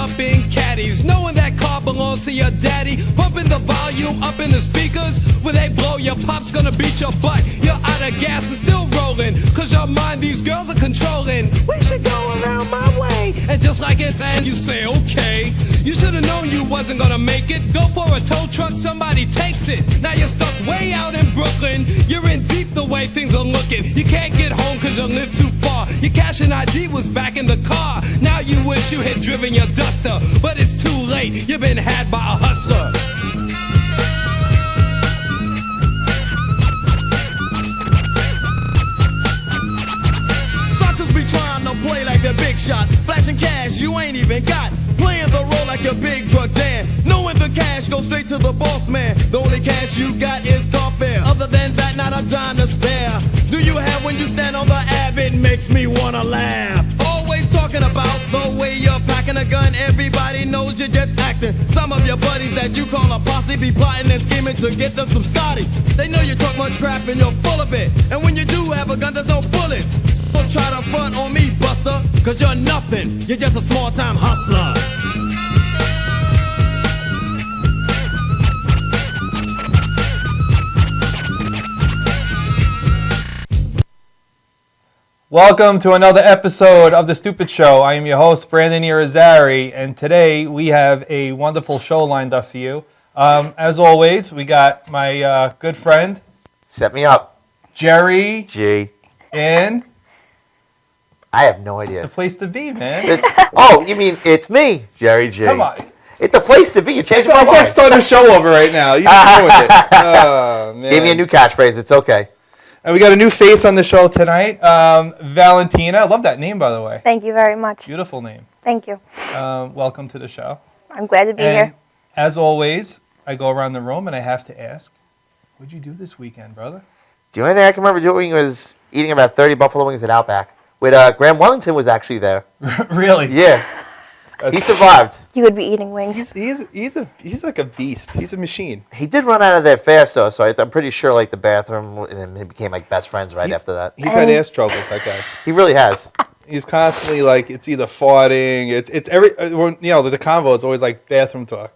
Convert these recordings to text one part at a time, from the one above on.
up in caddies, knowing that car belongs to your daddy. Pumping the volume up in the speakers. When they blow, your pop's gonna beat your butt. You're out of gas and still rolling, cause your mind these girls are controlling. We should go around my way. And just like it's and you say, okay. You should've known you wasn't gonna make it. Go for a tow truck, somebody takes it. Now you're stuck way out in Brooklyn. You're in deep the way things are looking. You can't get home cause you live too far. Your cash and ID was back in the car. Now you wish you had driven your Duster, but it's too late. You've been had by a hustler. Suckers be trying to play like they're big shots, flashing cash you ain't even got, playing the role like a big drug dan, knowing the cash goes straight to the boss man. The only cash you got is car fare. Other than that, not a dime to spare. Do you have when you stand on the Ave? It makes me wanna laugh. Always talking about the way you're packing a gun. Everybody knows you're just acting. Some of your buddies that you call a posse be plotting and scheming to get them some Scotty. They know you talk much crap and you're full of it. And when you do have a gun, there's no bullets. Don't try to front on me, buster, cause you're nothing. You're just a small-time hustler. Welcome to another episode of The Stupid Show. I am your host, Brandon Irizarry, and today we have a wonderful show lined up for you. As always, we got my good friend, Set me up. Jerry G. in I have no idea. the place to be, man. You mean it's me, Jerry G. Come on. It's the place to be. You changed my I mind. can't start the show over right now. You just ruined it. Oh, man. Gave me a new catchphrase. It's okay. And we got a new face on the show tonight, Valentina. I love that name, by the way. Thank you very much. Beautiful name. Thank you. Welcome to the show. I'm glad to be And here. as always, I go around the room and I have to ask, what'd you do this weekend, brother? The only thing I can remember doing was eating about 30 buffalo wings at Outback. With Graham Wellington was actually there. Really? Yeah. He survived. You would be eating wings. He's like a beast. He's a machine. He did run out of there fast, though, so I'm pretty sure like the bathroom and he became like best friends right after that. He's had ass troubles, that guy. He really has. He's constantly like, it's either farting, it's every, the convo is always like bathroom talk.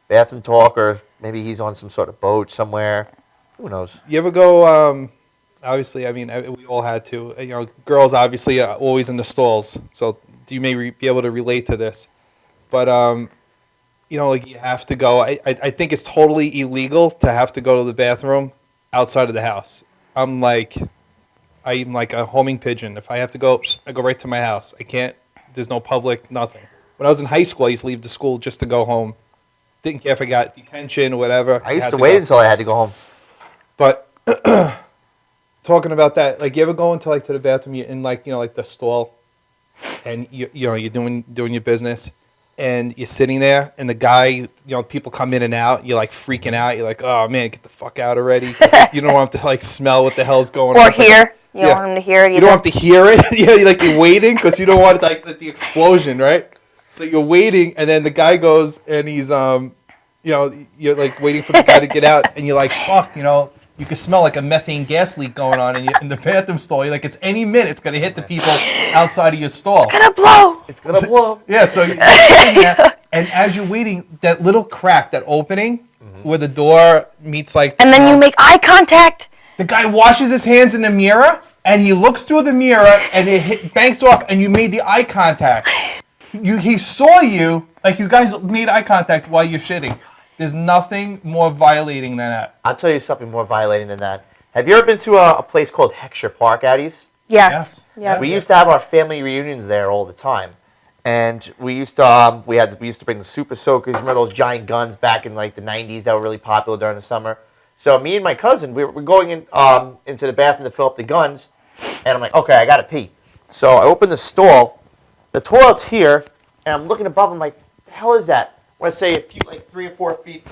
Bathroom talk, or maybe he's on some sort of boat somewhere. Who knows? You ever go, obviously, I mean, we all had to, girls obviously are always in the stalls, so you may be able to relate to this. But, like you have to go. I think it's totally illegal to have to go to the bathroom outside of the house. I'm like a homing pigeon. If I have to go, I go right to my house. I can't, there's no public, nothing. When I was in high school, I used to leave the school just to go home. Didn't care if I got detention or whatever. I used to wait until I had to go home. But talking about that, like you ever go into to the bathroom, you're in like the stall, and you're doing your business, and you're sitting there, and the guy, people come in and out, you're like freaking out, you're like, oh man, get the fuck out already. You don't want to smell what the hell's going on. Or hear. You don't want him to hear it either. You don't want to hear it. Yeah, you're waiting because you don't want the explosion, right? So you're waiting, and then the guy goes, and he's you're like waiting for the guy to get out, and you're like, fuck, you can smell like a methane gas leak going on in the bathroom stall. You're like, it's any minute it's gonna hit the people outside of your stall. It's gonna blow. It's going to blow. Yeah, so you're sitting there, and as you're waiting, that little crack, that opening where the door meets And then you make eye contact. the guy washes his hands in the mirror, and he looks through the mirror, and it banks off, and you made the eye contact. He saw you, like you guys made eye contact while you're shitting. There's nothing more violating than that. I'll tell you something more violating than that. Have you ever been to a place called Heckscher Park out east? Yes. We used to have our family reunions there all the time. And we used to bring the Super Soakers. Remember those giant guns back in like the 90s that were really popular during the summer? So me and my cousin, we were going into the bathroom to fill up the guns. And I'm like, okay, I got to pee. So I open the stall. The toilet's here. And I'm looking above. I'm like, the hell is that? I want to say 3 or 4 feet.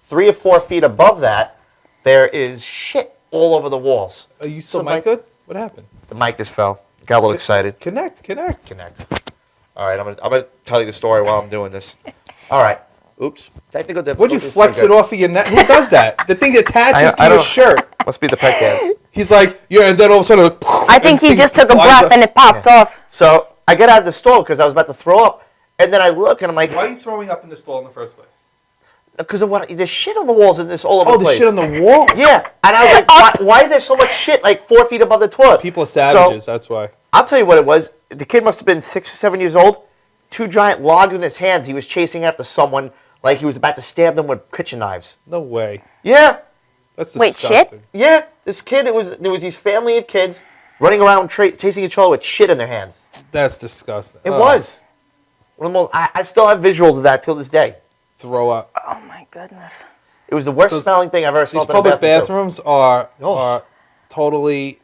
3 or 4 feet above that, there is shit all over the walls. Are you still mic good? What happened? The mic just fell. Got a little excited. Connect. All right, I'm gonna tell you the story while I'm doing this. All right. Oops. Technical difficulties. Would you flex it off of your neck? Who does that? The thing attaches to your shirt. Must be the podcast. He's like, and then all of a sudden, I think he just took a breath and it popped off. So I get out of the stall because I was about to throw up, And then I look and I'm like, Why are you throwing up in the stall in the first place? because of what? There's shit on the walls and this all over Oh, the the place. shit on the wall. Yeah, and I was like, why is there so much shit like 4 feet above the toilet? People are savages. That's why. I'll tell you what it was. The kid must have been 6 or 7 years old. 2 giant logs in his hands. He was chasing after someone like he was about to stab them with kitchen knives. No way. Yeah, That's Wait, disgusting. shit? yeah. This kid, there was these family of kids running around chasing each other with shit in their hands. That's disgusting. It Ugh. was. One of the most, I still have visuals of that till this day. Throw up. Oh my goodness. It was the worst Those- smelling thing I've ever These smelled in a public bathroom. bathrooms are Oh. totally.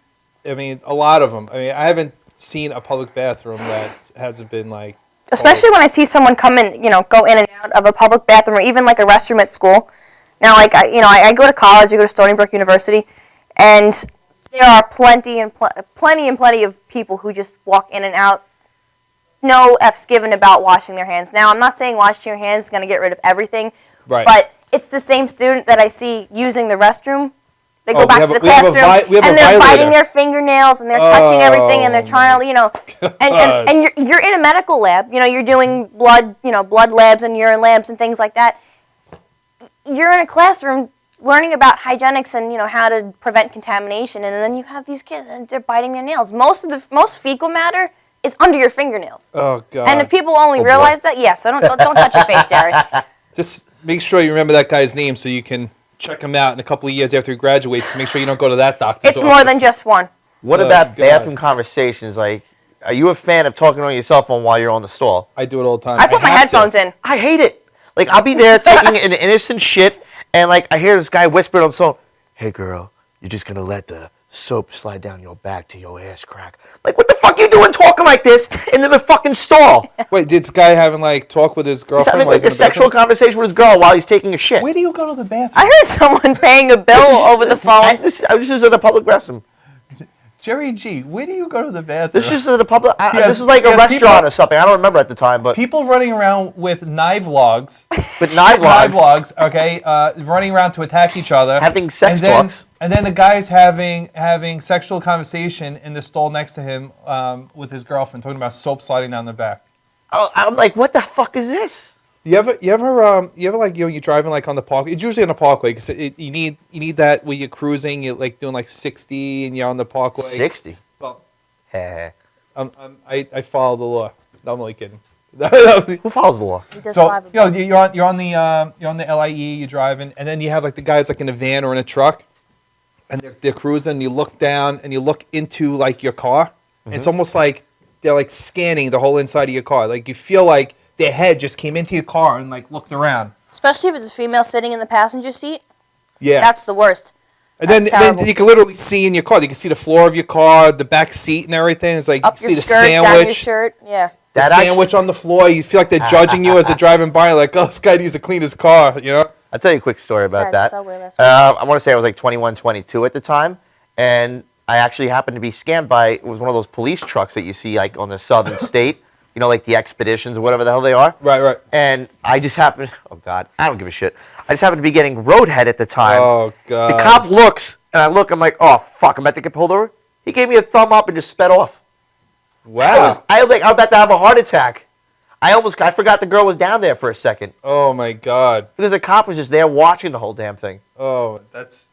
I mean, a lot of them. I mean, I haven't seen a public bathroom that hasn't been like. Especially when I see someone come in, go in and out of a public bathroom or even like a restroom at school. Now, like, I go to college, I go to Stony Brook University, and there are plenty of people who just walk in and out. No F's given about washing their hands. Now, I'm not saying washing your hands is going to get rid of everything, Right. but it's the same student that I see using the restroom. They Oh, go back we to have the a- we have a classroom, we have a and they're violator. biting their fingernails, and they're touching everything, and they're Oh, trying to, and you're in a medical lab. You're doing blood labs and urine labs and things like that. You're in a classroom learning about hygienics and how to prevent contamination, and then you have these kids and they're biting their nails. Most fecal matter is under your fingernails. Oh God. And if people only realize that, so don't touch your face, Jerry. Just make sure you remember that guy's name so you can check him out in a couple of years after he graduates. To make sure you don't go to that doctor's It's more office. than just one. What Oh, about God. bathroom conversations? Like, are you a fan of talking on your cell phone while you're on the stall? I do it all the time. I put my have to. headphones in. I hate it. Like, I'll be there taking an innocent shit, and like I hear this guy whisper on the phone, "Hey girl, you're just gonna let the soap slide down your back to your ass crack." Like, what the fuck you doing talking like this in the fucking stall? Wait, did this guy having like talk with his He's girlfriend? having while like he's a in the bathroom? sexual conversation with his girl while he's taking a shit. Where do you go to the bathroom? I heard someone paying a bill over the phone. This is at a public restroom. Jerry G, where do you go to the bathroom? This is at a public. Yes, this is like a yes, restaurant people- or something. I don't remember at the time, but People running around with knife logs, with knife knife logs. logs, okay, running around to attack each other, Having sex and then, talks. and then the guy's having sexual conversation in the stall next to him with his girlfriend, talking about soap sliding down the back. I'm like, what the fuck is this? You ever like you're driving like on the park? It's usually on the parkway because you need that when you're cruising. You're like doing like 60 and you're on the parkway. 60. Well, Heh. I follow the law. No, I'm only kidding. Who follows the law? He does So drive a you're on the LIE. You're driving, and then you have like the guys like in a van or in a truck, and they're cruising. And you look down and you look into like your car. And it's almost like they're like scanning the whole inside of your car. Like you feel like their head just came into your car and like looked around. Especially if it's a female sitting in the passenger seat. Yeah. That's the worst. And then, That's then terrible. you can literally see in your car. You can see the floor of your car, the back seat, and everything. It's like Up you your see the skirt, down your sandwich, shirt. Yeah. the That actually- sandwich on the floor. You feel like they're judging you as they're driving by. Like, oh, this guy needs to clean his car. You know? I'll tell you a quick story about Tried that. Subway last week. I want to say I was like 21, 22 at the time, and I actually happened to be scammed by, it was one of those police trucks that you see like on the southern state, you know, like the expeditions or whatever the hell they are. Right. And I just happened, oh God, I don't give a shit. I just happened to be getting roadhead at the time. Oh God. The cop looks, and I look, I'm like, oh fuck, I'm about to get pulled over. He gave me a thumb up and just sped off. Wow. I was like, I'm about to have a heart attack. I forgot the girl was down there for a second. Oh my God. Because the cop was just there watching the whole damn thing. Oh, that's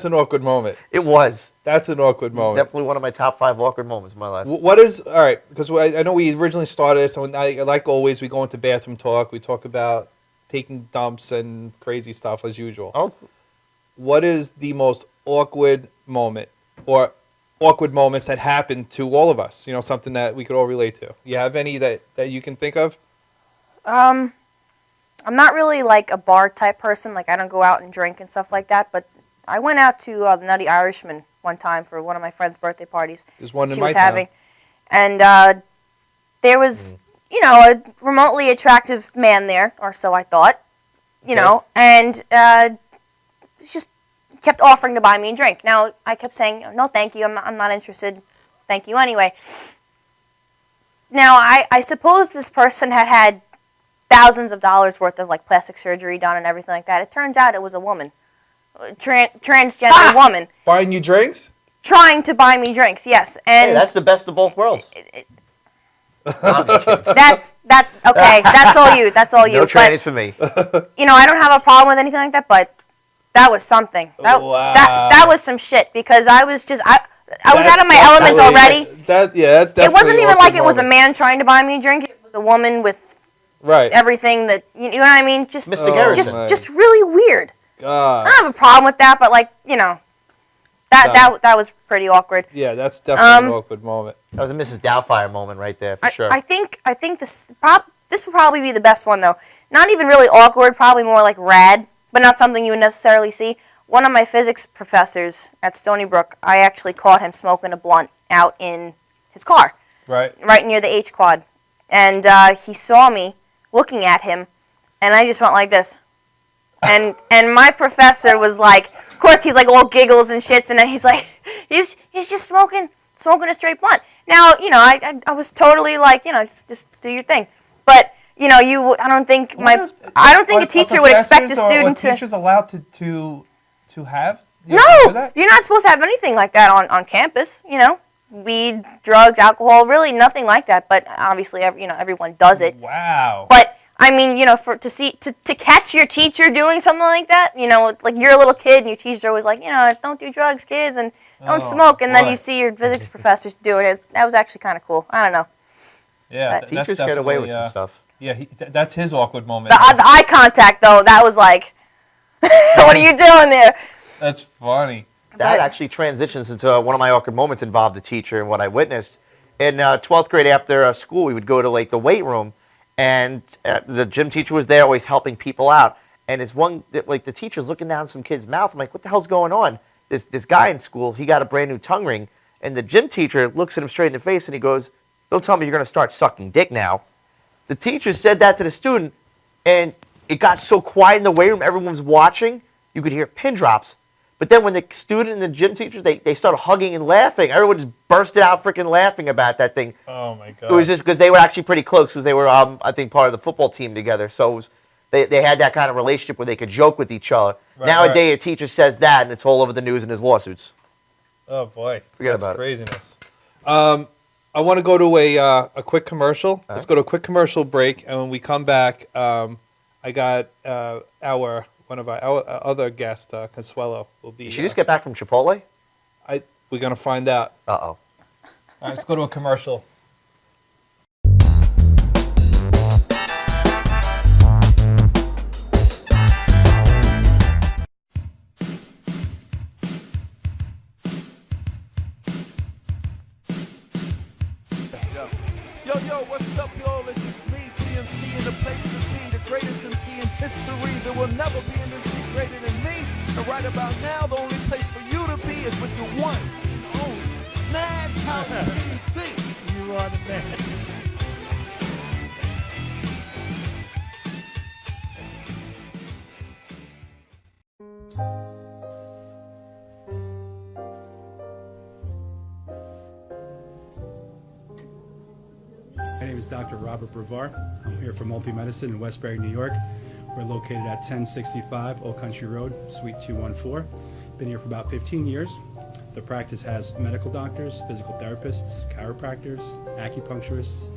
an awkward moment. It was. That's an awkward moment. Definitely one of my top 5 awkward moments in my life. What is all right? Because I know we originally started this, and like always, we go into bathroom talk. We talk about taking dumps and crazy stuff as usual. Oh, What is the most awkward moment, or awkward moments that happened to all of us? You know, something that we could all relate to. You have any that you can think of? I'm not really like a bar type person. Like I don't go out and drink and stuff like that. But I went out to the Nutty Irishman one time for one of my friend's birthday parties. There's one in she my was town. having, and there was a remotely attractive man there, or so I thought. You know, and just kept offering to buy me a drink. Now I kept saying no, thank you. I'm not interested. Thank you anyway. Now I suppose this person had thousands of dollars worth of like plastic surgery done and everything like that. It turns out it was a woman, transgender woman, Buying you drinks? trying to buy me drinks. Yes, and hey, that's the best of both worlds. That's okay. That's all you. That's all you. No trainings for me. You know, I don't have a problem with anything like that, but that was something. Wow. That was some shit because I was out of my element already. That's It definitely wasn't an even like awkward it was a moment. man trying to buy me a drink. It was a woman with Right. everything that you know what I mean. Just Mr. Oh, Garrison. my just really weird. God. I don't have a problem with that, but like you know, that was pretty awkward. Yeah, that's definitely an awkward moment. That was a Mrs. Doubtfire moment right there, for sure. I think this would probably be the best one though. Not even really awkward, probably more like rad, but not something you would necessarily see. One of my physics professors at Stony Brook, I actually caught him smoking a blunt out in his car, Right. right near the H quad, and he saw me looking at him, and I just went like this, and my professor was like, of course he's like all giggles and shits, and then he's like, he's just smoking a straight blunt. Now you know I was totally like you know just do your thing, but you know I don't think a teacher would expect a student to. Are teachers allowed to have? You No, have to do that? you're not supposed to have anything like that on campus. You know, weed, drugs, alcohol, really nothing like that. But obviously, everyone does it. Wow. But I mean, you know, to catch your teacher doing something like that, you know, like you're a little kid and your teacher was like, you know, don't do drugs, kids, and don't smoke, and then boy. you see your physics professors doing it. That was actually kind of cool. I don't know. Yeah, But- that's Teachers get away with definitely, some stuff. Yeah, that's his awkward moment. The eye contact though, that was like, what are you doing there? That's funny. That actually transitions into one of my awkward moments involved the teacher and what I witnessed. In 12th grade after school, we would go to like the weight room, and the gym teacher was there always helping people out. And the teacher's looking down some kid's mouth. I'm like, what the hell's going on? This guy in school, he got a brand new tongue ring. And the gym teacher looks at him straight in the face and he goes, don't tell me you're going to start sucking dick now. The teacher said that to the student, and it got so quiet in the weight room, everyone was watching, you could hear pin drops. But then when the student and the gym teacher, they started hugging and laughing. Everyone just bursted out freaking laughing about that thing. Oh my god. It was just because they were actually pretty close, because they were, I think, part of the football team together. So it was, they had that kind of relationship where they could joke with each other. Right, Nowadays, a teacher says that, and it's all over the news and there's lawsuits. Oh boy. Forget That's about it. craziness. I want to go to a quick commercial. Let's go to a quick commercial break, and when we come back, I got one of our other guests, Consuelo, will be. Did she just get back from Chipotle? We're gonna find out. Uh-oh. All right, let's go to a commercial. Yo, what's up, y'all? This is me, GMC, in the place to be, the greatest MC in history. There will never be an MC greater than me. And right about now, the only place for you to be is with the one and only Madhouse TV. You are the man. My name is Dr. Robert Brevard. I'm here for Multi-Medicine in Westbury, New York. We're located at 1065 Old Country Road, Suite 214. Been here for about 15 years. The practice has medical doctors, physical therapists, chiropractors, acupuncturists.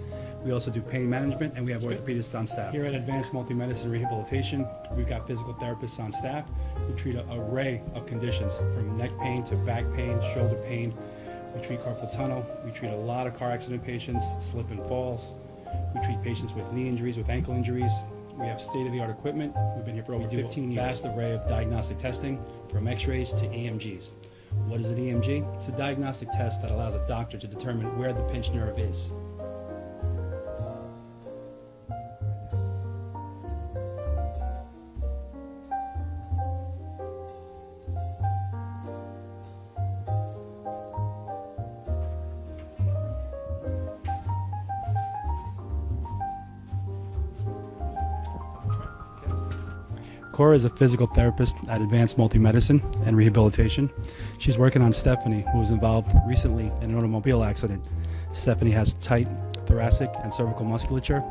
We also do pain management, and we have orthopedists on staff. Here at Advanced Multi-Medicine Rehabilitation, we've got physical therapists on staff who treat an array of conditions, from neck pain to back pain, shoulder pain. We treat carpal tunnel. We treat a lot of car accident patients, slip and falls. We treat patients with knee injuries, with ankle injuries. We have state-of-the-art equipment. We've been here for over 15 years. Vast array of diagnostic testing, from x-rays to EMGs. What is an EMG? It's a diagnostic test that allows a doctor to determine where the pinched nerve is. Cora is a physical therapist at Advanced Multi-Medicine and Rehabilitation. She's working on Stephanie, who was involved recently in an automobile accident. Stephanie has tight thoracic and cervical musculature,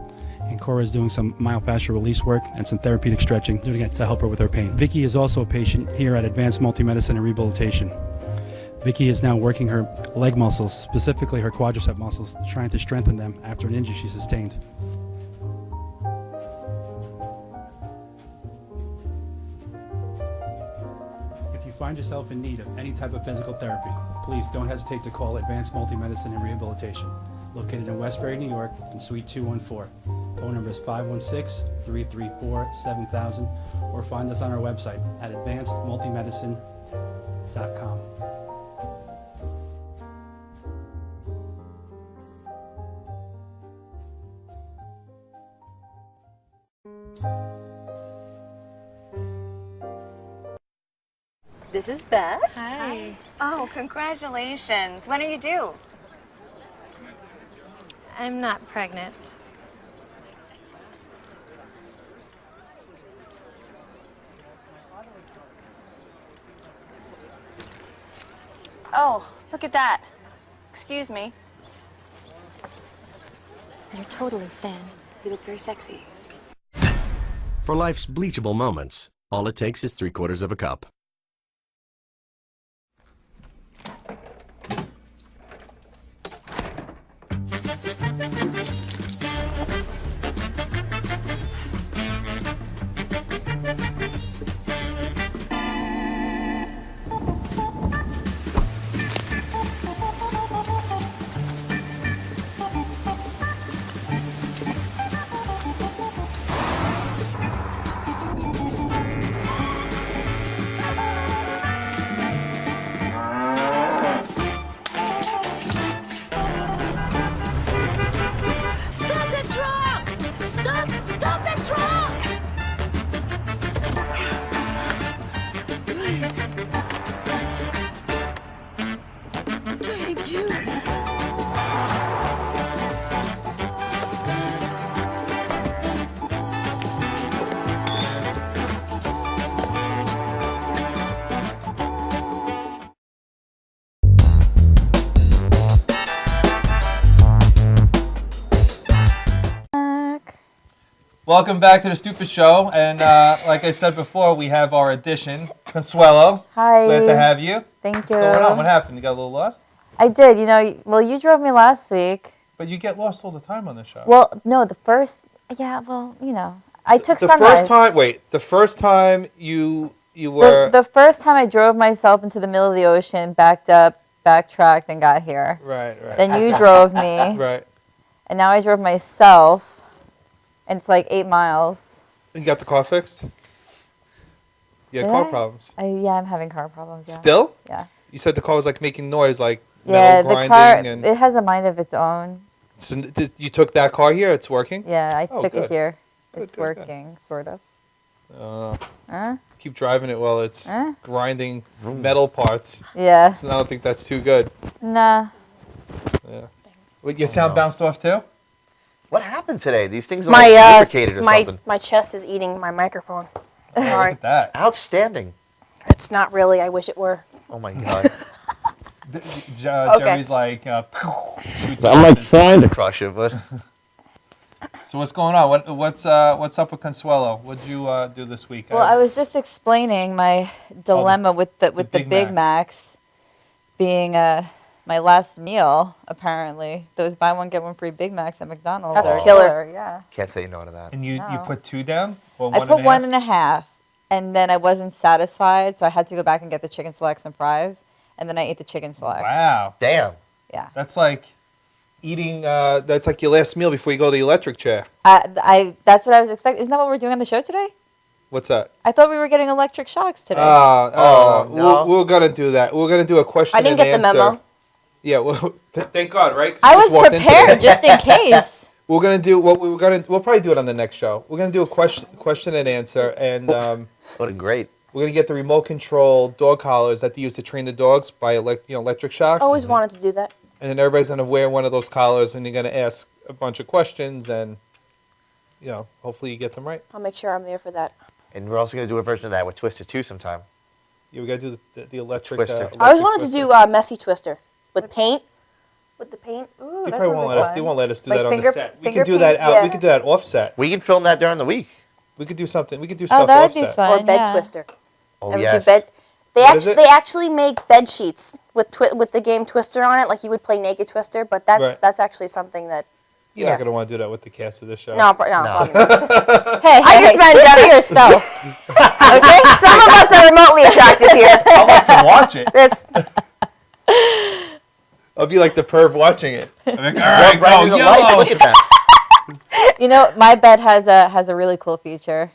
and Cora is doing some myofascial release work and some therapeutic stretching, doing it to help her with her pain. Vicky is also a patient here at Advanced Multi-Medicine and Rehabilitation. Vicky is now working her leg muscles, specifically her quadricep muscles, trying to strengthen them after an injury she sustained. If you find yourself in need of any type of physical therapy, please don't hesitate to call Advanced Multi-Medicine and Rehabilitation, located in Westbury, New York, in Suite 214. Phone number is 516-334-7000, or find us on our website at advancedmultimedicine.com. This is Beth. Hi. Oh, congratulations. When are you due? I'm not pregnant. Oh, look at that. Excuse me. You're totally thin. You look very sexy. For life's bleachable moments, all it takes is 3/4 of a cup. Stop the truck! Stop the truck! Thank you. Welcome back to the Stupid Show, and like I said before, we have our addition, Consuelo. Hi. Glad to have you. Thank What's you. going on? What happened? You got a little lost? I did. You know, well, you drove me last week. But you get lost all the time on the show. Well, no, the first, yeah, well, you know, I took The Sunrise. first time, wait, the first time you were The first time I drove myself into the middle of the ocean, backed up, backtracked, and got here. right. Then you drove me, Right. and now I drove myself, and it's like 8 miles. You got the car fixed? You had Did car I? problems. Yeah, I'm having car problems. Yeah. Still? Yeah. You said the car was like making noise, like Yeah, metal the grinding, car, and it has a mind of its own. so you took that car here. It's working. Yeah, I Oh, took good. it here. Good, It's good, good. working, sort of. Uh, keep driving it while it's grinding metal parts. Yeah. So I don't think that's too good. Nah. Yeah. Wait, your sound bounced off too? What happened today? These things are My like lubricated or my something. my chest is eating my microphone. Look Sorry, at that. Outstanding. it's not really. I wish it were. Oh my god. Okay. Jerry's like, shoots I'm like off. trying to crush it, but So what's going on? What's up with Consuelo? What'd you do this week? Well, I was just explaining my dilemma with the Big Big Mac. Macs being my last meal. Apparently, those buy one get one free Big Macs at McDonald's. That's are killer. Yeah, can't say no to that. And you No. put 2 down? Or I put 1.5? 1.5, and then I wasn't satisfied, so I had to go back and get the chicken selects and fries, and then I ate the chicken selects. Wow. Damn. Yeah. That's like eating. That's like your last meal before you go to the electric chair. That's what I was expecting. Isn't that what we're doing on the show today? What's that? I thought we were getting electric shocks today. Oh, no. We're gonna do that. We're gonna do a question. I didn't and get the answer. memo. Yeah. Well, thank God, right? 'Cause I you was just walked into prepared this. just in case. We're gonna do what we were gonna. We'll probably do it on the next show. We're gonna do a question and answer, and What a great. we're gonna get the remote control dog collars that they use to train the dogs by electric shock. Always wanted to do that. And then everybody's gonna wear one of those collars, and you're gonna ask a bunch of questions, and hopefully you get them right. I'll make sure I'm there for that. And we're also going to do a version of that with Twister 2 sometime. Yeah, we gotta do the electric. Twister. I always wanted to do messy twister with paint. With the paint. Ooh, They that probably sounds won't like let us. fun. They won't let us do Like that on finger- the set. We finger could do that paint? out. Yeah. We could do that offset. We can film that during the week. We could do something. We could do Oh, stuff that'd be offset. fun. Or bed yeah. twister. Oh, Ever yes. do What is it? They actually make bed sheets with the game Twister on it, like you would play Naked Twister. But Right. that's actually something that. You're not gonna want to do that with the cast of this show. No, probably not. Hey, I just meant speak for that- yourself. Okay, some of us are remotely attractive here. I like to watch it. This. I'll be like the perv watching it. I'm like, all Well, right, brighten go, the light. yellow. Look at that. You know, my bed has a really cool feature.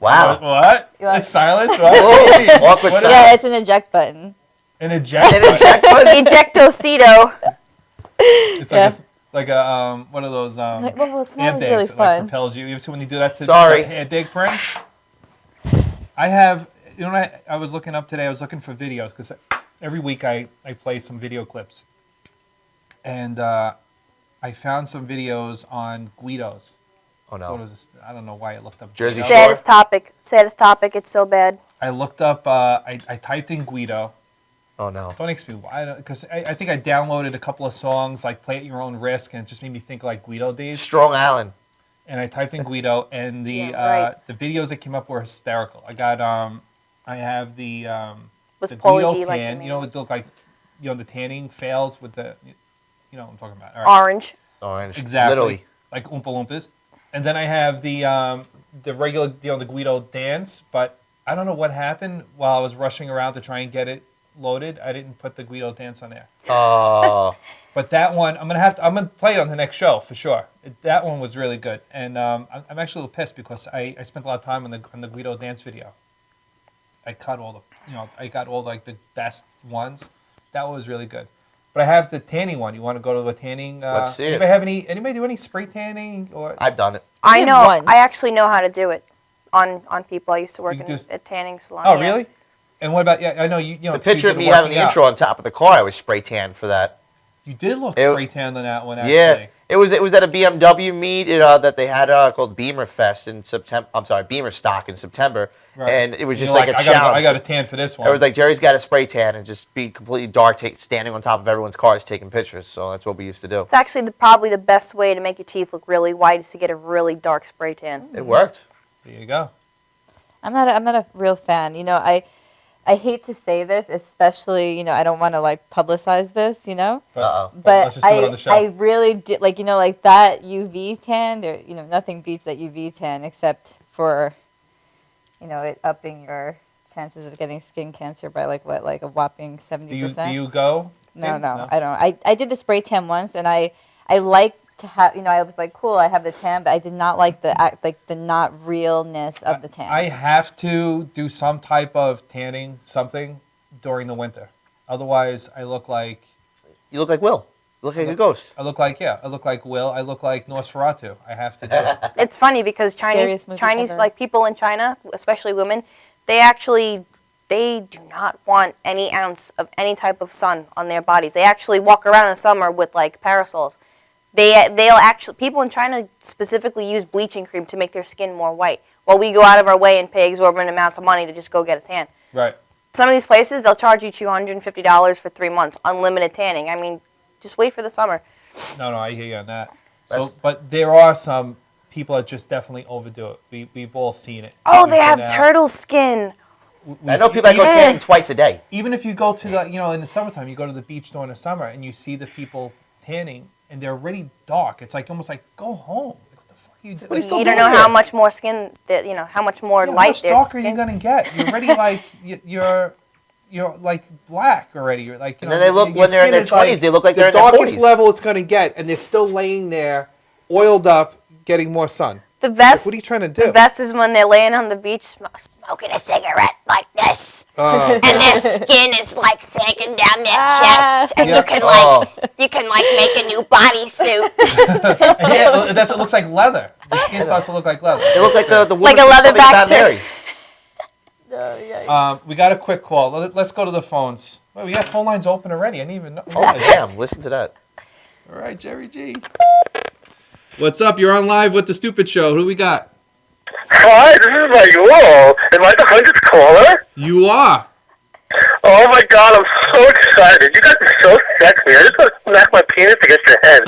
Wow. What? You want- It's silence? What? Whoa. Awkward What is silence. Yeah, it's an eject button. An eject An button? eject button? Ejectocito. It's Yeah. like a one of those Well, it's hand not digs really that like fun. propels you. You ever see when you do that to Sorry. that hand dig, Prim? I have, you know, I was looking up today. I was looking for videos because every week I play some video clips, and I found some videos on Guidos. Oh What no. was this? I don't know why I looked up Jersey Guido. Shore. Saddest topic. Saddest topic. It's so bad. I looked up. I typed in Guido. Oh no. Don't ask me why, because I think I downloaded a couple of songs like "Play at Your Own Risk," and it just made me think like Guido days. Strong Island. And I typed in Guido, and the Yeah, right. the videos that came up were hysterical. I got I have the Was the Pauly Guido D tan. like the You know, man? it look like, you know, the tanning fails with the, you know what I'm talking about. All right. Orange. Orange. Exactly. Literally. Like Oompa Loompas. And then I have the regular, you know, the Guido dance, but I don't know what happened while I was rushing around to try and get it loaded. I didn't put the Guido dance on there. Oh. But that one, I'm gonna play it on the next show for sure. That one was really good, and I'm actually a little pissed because I spent a lot of time on the Guido dance video. I cut all the, you know, I got all like the best ones. That was really good. But I have the tanning one. You want to go to the tanning? Let's see it. Anybody have anybody do any spray tanning or? I've done it. I did know. once. I actually know how to do it on people. I used to work You in just- a tanning salon. Oh yeah. really? And what about, yeah? I know you know. The 'cause you picture of did me having working the out. intro on top of the car, I was spray tan for that. You did look It- spray tan on that one. Actually. Yeah. It was at a BMW meet that they had called Beamer Fest in September. I'm sorry, Beamer Stock in September. Right. And it was And just you're like a I gotta- challenge. I got a tan for this one. It was like Jerry's got a spray tan and just be completely dark, standing on top of everyone's cars taking pictures. So that's what we used to do. It's actually probably the best way to make your teeth look really white is to get a really dark spray tan. It worked. There you go. I'm not a real fan. You know, I hate to say this, especially, you know, I don't want to like publicize this, you know. Uh-oh. But let's just do it on the show. I really did, like, you know, like that UV tan, there, you know, nothing beats that UV tan except for, you know, it upping your chances of getting skin cancer by like what, like a whopping 70%. Do you go? No, tan? no, I don't. I did the spray tan once, and I like to have, you know, I was like, cool, I have the tan, but I did not like the not realness of the tan. I have to do some type of tanning, something during the winter. Otherwise, I look like You look like Will. You look like a ghost. I look like Will. I look like Nosferatu. I have to do it. It's funny because Scariest movie Chinese ever. like people in China, especially women, they do not want any ounce of any type of sun on their bodies. They actually walk around in the summer with like parasols. They'll actually, people in China specifically use bleaching cream to make their skin more white, while we go out of our way and pay exorbitant amounts of money to just go get a tan. Right. Some of these places, they'll charge you $250 for 3 months, unlimited tanning. I mean, just wait for the summer. No, I hear you on that. So, That's- but there are some people that just definitely overdo it. We've all seen it. Oh, We've they have been out. turtle skin. I know people that go Even- tanning twice a day. Even if you go to the, you know, in the summertime, you go to the beach during the summer and you see the people tanning and they're already dark. It's like almost like, go home. What the fuck are you doing? What are you still You don't doing know how there? much more skin, how much more Yeah, how light much their darker are skin. you gonna get? You're already like you're like black already. You're like, you And know, then they look, your when they're in skin their is 20s, they look like they're the in their darkest 40s. level it's gonna get, and they're still laying there, oiled up, getting more sun. The best, What are you trying to do? the best is when they're laying on the beach smoking a cigarette like this, and their skin is like sagging down their chest, and Yeah. you can Oh. make a new bodysuit. Yeah, it looks like leather. The skin starts to look like leather. They look like the woman Like a from leatherback Something About tur- Mary. We got a quick call. Let's go to the phones. Well, we got phone lines open already. I didn't even know. Oh, damn. Listen to that. All right, Jerry G. What's up? You're on live with the Stupid Show. Who do we got? Hi, this is Mayul. Am I the 100th caller? You are. Oh my god, I'm so excited. You guys are so sexy. I just want to smack my penis against your head.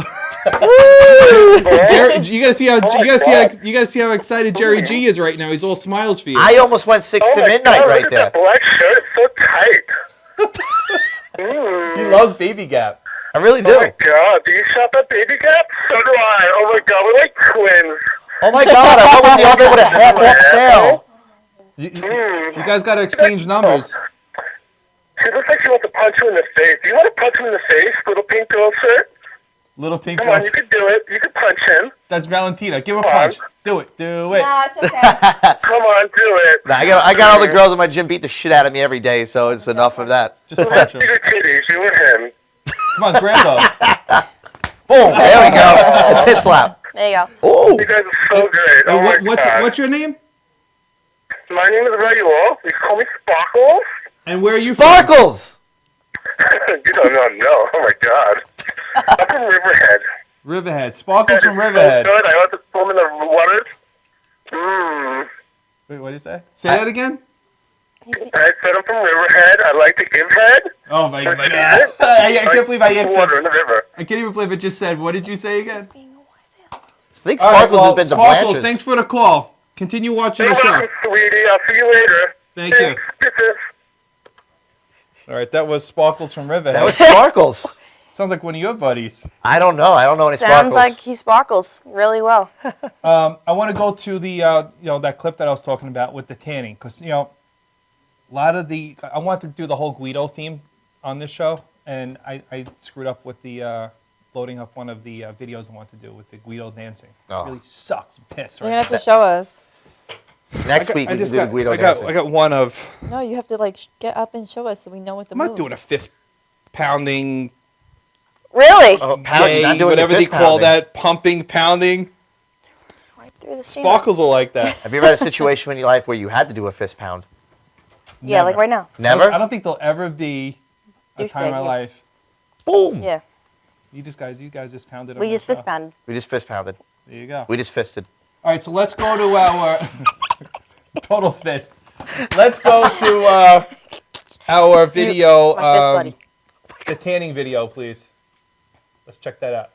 You gotta see how excited Jerry G is right now. He's all smiles for you. I almost went 6 to midnight God, right look there. at that black shirt. It's so tight. He loves Baby Gap. I really Oh my do. God, do you shop at Baby Gap? So do I. Oh my God, we're like twins. Oh my God, I went with the other with a half off sale. You guys gotta exchange numbers. She looks like she wants to punch you in the face. Do you want to punch him in the face, little pink girl shirt? Little pink Come on, girls. you can do it. You can punch him. That's Valentina. Give him a Come on. punch. Do it. Do it. No, it's okay. Come on, do it. Nah, I got all the girls in my gym beat the shit out of me every day, so it's enough of that. Just punch him. Bigger titties, you and him. Come on, grab those. Boom! There we go. A tit slap. There you go. Oh. You guys are so great. Oh my God. What's your name? My name is Raul. You call me Sparkles? And where are you Sparkles! You don't know. Oh my God. I'm from Riverhead. from? Riverhead. Sparkles from So Riverhead. good. I want to swim in the waters. Mmm. Wait, what did you say? Say that again? I said I'm from Riverhead. I like to give head. Oh my But God. you did? I can't believe I answered. Water in the river. I can't even believe it just said. What did you say again? I think All right, Sparkles well, has been to Sparkles, Blanche's. thanks for the call. Continue watching You're the show. welcome, sweetie. I'll see you later. Thank you. Thanks. Kisses. All right, that was Sparkles from Riverhead. That was Sparkles. Sounds like one of your buddies. I don't know. I don't know any Sounds Sparkles. like he sparkles really well. I want to go to the that clip that I was talking about with the tanning, because a lot of the I wanted to do the whole Guido theme on this show, and I screwed up with the loading up one of the videos I wanted to do with the Guido dancing. Oh. It really sucks. I'm pissed. You're Right gonna have to show us. Next week we can do the Guido dancing. I got one of. No, you have to like get up and show us so we know what the I'm moves. not doing a fist pounding. Really? Oh, pounding, not doing whatever the they fist call pounding. that, pumping, pounding. Right through the seam. Sparkles will like that. Have you ever had a situation in your life where you had to do a fist pound? Yeah, like right now. Never? I don't think there'll ever be a time in my Douchebag, yeah. life. Boom. Yeah. You guys just pounded. We on just that fist stuff. pounded. We just fist pounded. There you go. We just fisted. All right, so let's go to our total fist. Let's go to our video, My fist buddy. the tanning video, please. Let's check that out.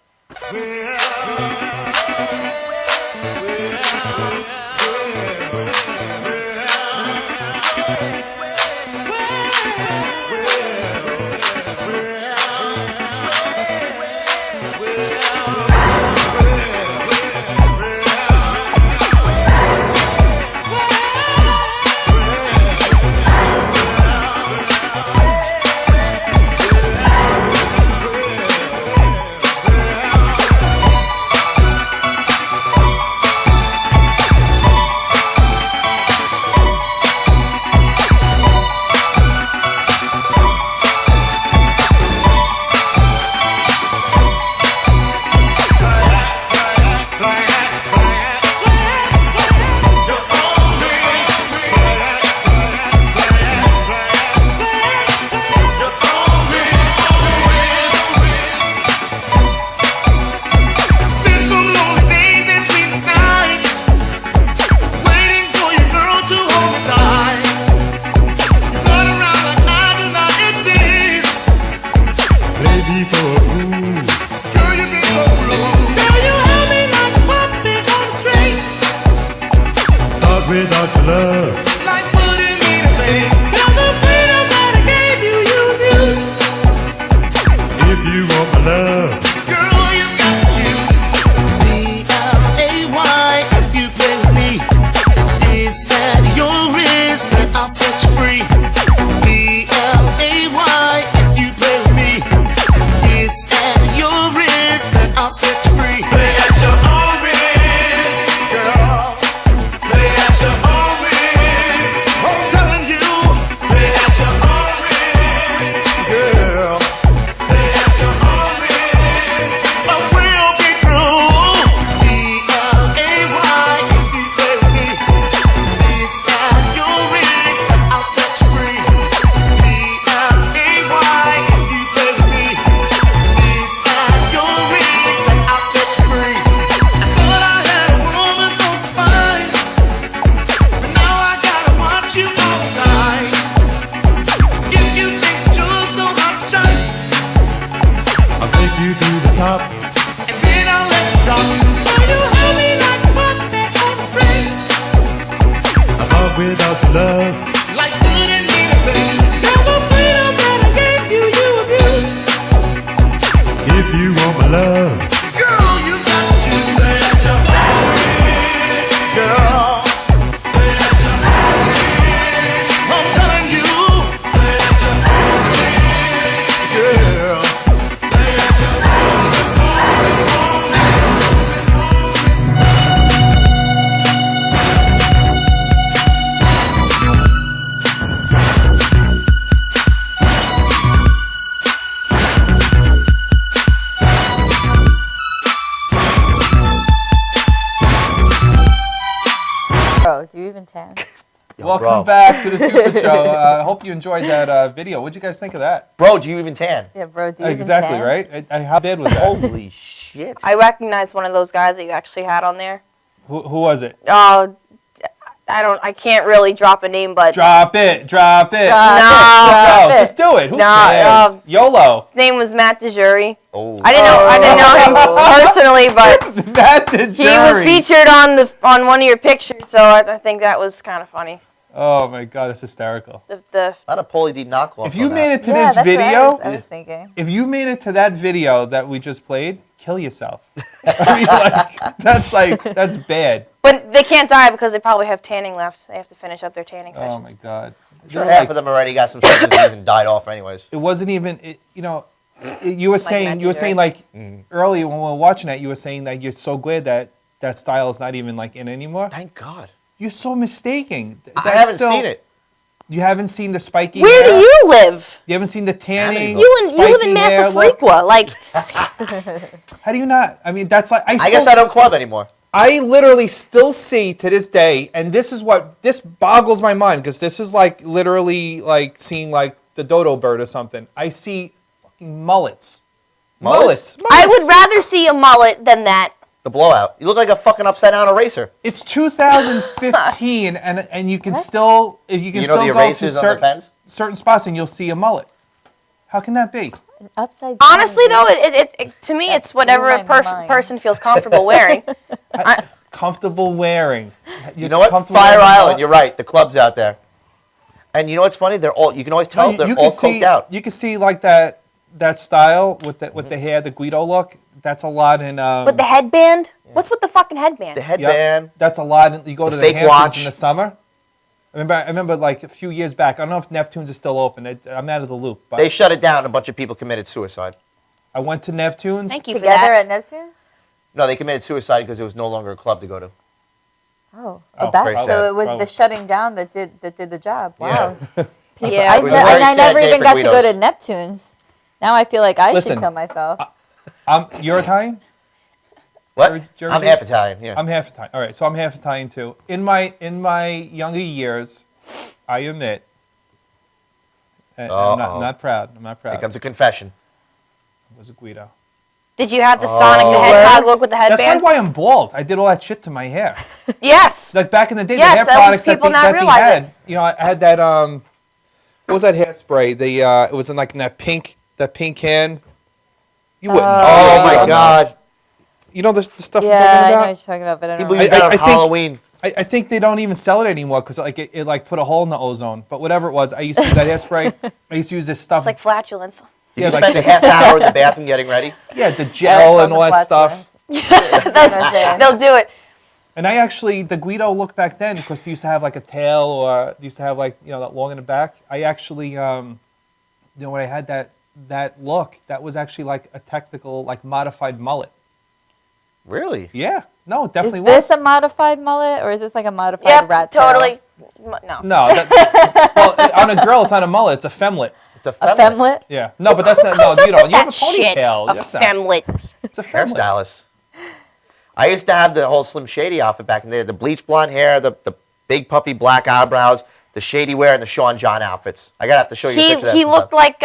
Spend some lonely days and sleepless nights, waiting for your girl to hold me tight. Run around like I do not exist. Baby, for a fool. Girl, you get so rude. Girl, you hold me like a puppet on the string. Thought without your love, like wouldn't mean a thing. Girl, the freedom that I gave you, you abused. If you want my love, girl, you got to choose. D-L-A-Y, if you play with me, it's at your risk that I'll set you free. D-L-A-Y, if you play with me, it's at your risk that I'll set you free. Play at your own risk, girl. Play at your own risk. I'm telling you, play at your own risk, girl. Play at your own risk. I will be through. D-L-A-Y, if you play with me, it's at your risk that I'll set you free. D-L-A-Y, if you play with me, it's at your risk that I'll set you free. I thought I had a woman close to fine, but now I gotta watch you all the time. If you think that you're so hot to shine, I'll take you to the top, and then I'll let you drop. about your love. Like good and anything. Never freedom that I gave you, you abused. If you want my love, girl, you got to let your girl. I'm telling you, girl. Bro, do you even tan? Welcome bro. back to the Stupid Show. I hope you enjoyed that video. What'd you guys think of that? Bro, do you even tan? Yeah, bro, do you Exactly, even tan? right? How bad was that? Holy shit. I recognize one of those guys that you actually had on there. Who was it? Oh, I can't really drop a name, but Drop it. Drop No, it. just do it. Who No, cares? YOLO. his name was Matt DeJury. Oh. I didn't know him personally, but Matt he DeJury. was featured on one of your pictures, so I think that was kind of funny. Oh my God, that's hysterical. The Not a Paulie D knockoff. If you on made that. it to Yeah, this that's what video, I was thinking. if you made it to that video that we just played, kill yourself. I mean, that's bad. But they can't die because they probably have tanning left. They have to finish up their tanning Oh session. my God. I'm sure They're half like- of them already got some sort of disease and died off anyways. It wasn't even. You were saying like earlier when we were watching that, you were saying that you're so glad that style is not even like in anymore. Thank God. You're so mistaken. I haven't seen it. You haven't seen the spiky Where hair? do you live? You haven't seen the tanning. You live in spiky hair look? Massapequa. Like, How do you not? I mean, that's like I guess I don't club anymore. I literally still see to this day, and this boggles my mind because this is like literally like seeing like the dodo bird or something. I see fucking mullets. Mullets. I would rather see a mullet than that. The blowout. You look like a fucking upside down eraser. It's 2015, and you can still You know still the go erasers to on the pens? certain spots and you'll see a mullet. How can that be? Upside down. Honestly, though, to me, it's whatever blew a my mind. person feels comfortable wearing. Comfortable wearing. You know what? Fire Island. You're right. The clubs out there. And you know what's funny? They're all. You can always tell they're all coked out. You can see like that style with the hair, the Guido look. That's a lot in. With the headband? What's with the fucking headband? The headband. That's a lot. You go to the fake Hamptons watch. in the summer. I remember like a few years back. I don't know if Neptune's is still open. I'm out of the loop. But They shut it down. And a bunch of people committed suicide. I went to Neptune's. Thank you for Together that. at Neptune's? No, they committed suicide because it was no longer a club to go to. Oh, Oh, that, very so sad. it was Probably. the shutting down that did the job. Wow. Yeah. It was a very I sad never day even for got to go Guidos. to Neptune's. Now I feel like I Listen, should kill myself. You're Italian? What? Jeremy? I'm half Italian. Yeah. I'm half Italian. All right, so I'm half Italian too. In my younger years, I admit, and I'm not proud. I'm not proud. Here comes a confession. I was a Guido. Did you have the Sonic the Hedgehog look with the That's headband? why I'm bald. I did all that shit to my hair. Yes. Like back in the day, Yes, the hair that was products that people they, not that they realizing. had. You know, I had that. What was that hairspray? It was in like in that pink can. You wouldn't know. Oh my You don't know. God. You know the stuff Yeah, I'm talking I know about? what you're talking about, but I don't People know. use that on think- Halloween. I think they don't even sell it anymore because like it like put a hole in the ozone. But whatever it was, I used to use that hairspray. I used to use this stuff. It's like flatulence. Did Yeah, you like spend a this- half hour in the bathroom getting ready? yeah, the gel and all that stuff. They'll do it. And I actually, the Guido look back then, because they used to have like a tail or they used to have like, that long in the back. I actually, when I had that look, that was actually like a technical, like modified mullet. Really? Yeah. No, it Is definitely this was. a modified mullet or is this like a modified Yep, rat tail? totally. No. No. Well, on a girl, it's not a mullet, it's a femlet. It's a A feminine femlet? Yeah. No, but that's not, Comes no, up you don't. with You have a that shit. ponytail. A That's not- femlet. It's a femlet. hairstylist. I used to have the whole Slim Shady outfit back in there. The bleach blonde hair, the big puffy black eyebrows, the shady wear, and the Sean John outfits. I gotta have to show you a picture of that He sometime. looked like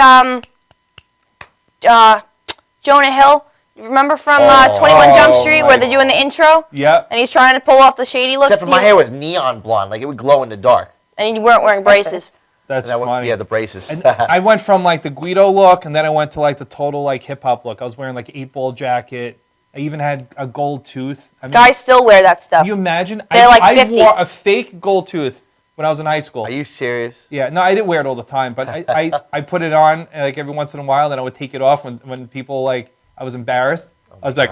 Jonah Hill. You remember from 21 Jump Street where they're doing the intro? Yep. And he's trying to pull off the shady look. Except for my hair was neon blonde, like it would glow in the dark. And you weren't wearing braces. That's And I went- funny. yeah, the braces. And I went from like the Guido look, and then I went to like the total like hip hop look. I was wearing like an 8-ball jacket. I even had a gold tooth. I mean, Guys still wear that stuff. Can you imagine? They're like I 50. wore a fake gold tooth when I was in high school. Are you serious? Yeah, no, I didn't wear it all the time, but I put it on like every once in a while, and I would take it off when people like I was embarrassed. I was like,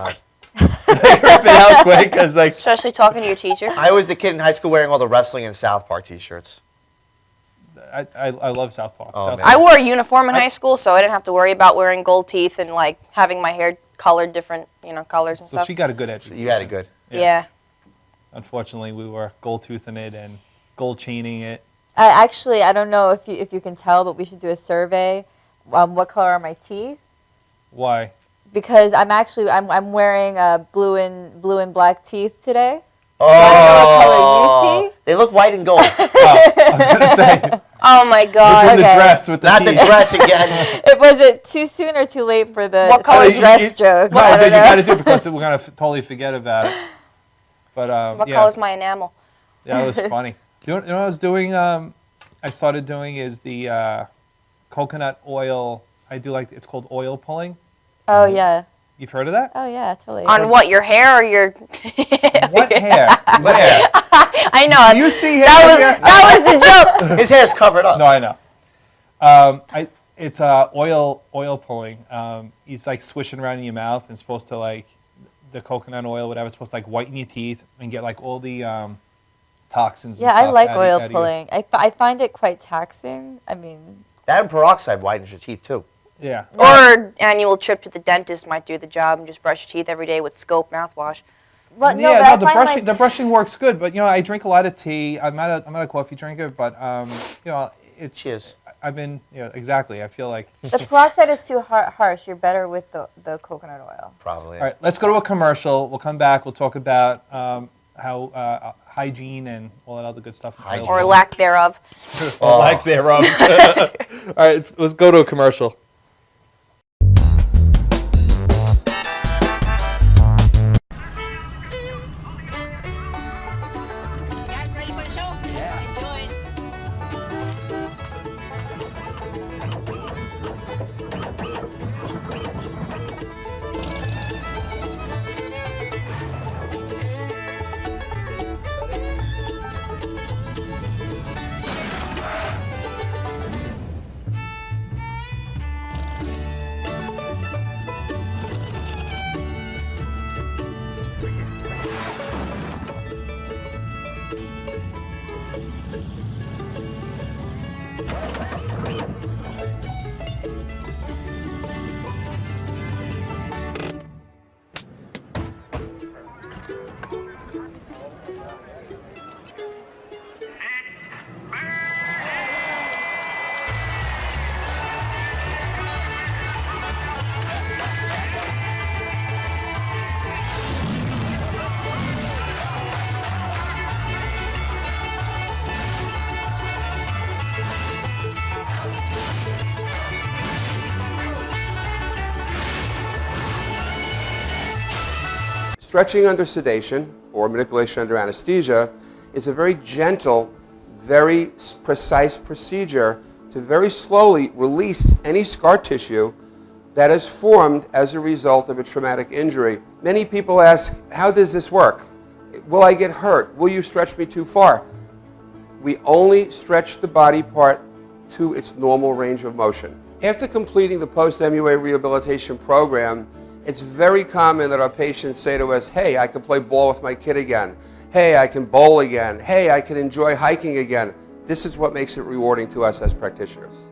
rip it out quick, cause like Especially talking to your teacher. I was the kid in high school wearing all the wrestling and South Park T-shirts. I love South Park. Oh, South man. I wore a uniform in high school, so I didn't have to worry about wearing gold teeth and like having my hair colored different, colors and So stuff. she got a good education. You had it good. Yeah. Unfortunately, we were gold toothing it and gold chaining it. Actually, I don't know if you can tell, but we should do a survey. What color are my teeth? Why? Because I'm wearing blue and black teeth today. Oh, so I don't know what color you see. They look white and gold. I was gonna say. Oh my God. We're doing the Okay. dress with the Not teeth. the dress again. Was it too soon or too late for the What color is dress joke? No, I but don't you know. got to do it because we're gonna totally forget about it. But What yeah, color is my enamel? yeah, it was funny. You know what I was doing? I started doing is the coconut oil. I do like it's called oil pulling. Oh yeah. You've heard of that? Oh yeah, totally. On what? Your hair or your? What hair? What hair? I know. Do you see hair? That was the joke. His hair's covered up. No, I know. It's oil pulling. It's like swishing around in your mouth, and it's supposed to like the coconut oil, whatever. It's supposed to like whiten your teeth and get like all the toxins. Yeah, and I stuff like out oil of your- pulling. I find it quite taxing. I mean, That and peroxide widens your teeth too. Yeah. Or annual trip to the dentist might do the job, and just brush your teeth every day with Scope mouthwash. but Yeah, but I the find, brushing like, the brushing works good, but I drink a lot of tea. I'm not a coffee drinker, but it's. Cheers. I've been exactly. I feel like. the peroxide is too harsh. You're better with the coconut oil. Probably. All right, let's go to a commercial. We'll come back. We'll talk about how hygiene and all that other good stuff. Or lack thereof. Or lack thereof. All right, let's go to a commercial. Guys, ready for the show? Yeah. Enjoy. Stretching under sedation or manipulation under anesthesia is a very gentle, very precise procedure to very slowly release any scar tissue that is formed as a result of a traumatic injury. Many people ask, how does this work? Will I get hurt? Will you stretch me too far? We only stretch the body part to its normal range of motion. After completing the post-MUA rehabilitation program, it's very common that our patients say to us, hey, I can play ball with my kid again. Hey, I can bowl again. Hey, I can enjoy hiking again. This is what makes it rewarding to us as practitioners.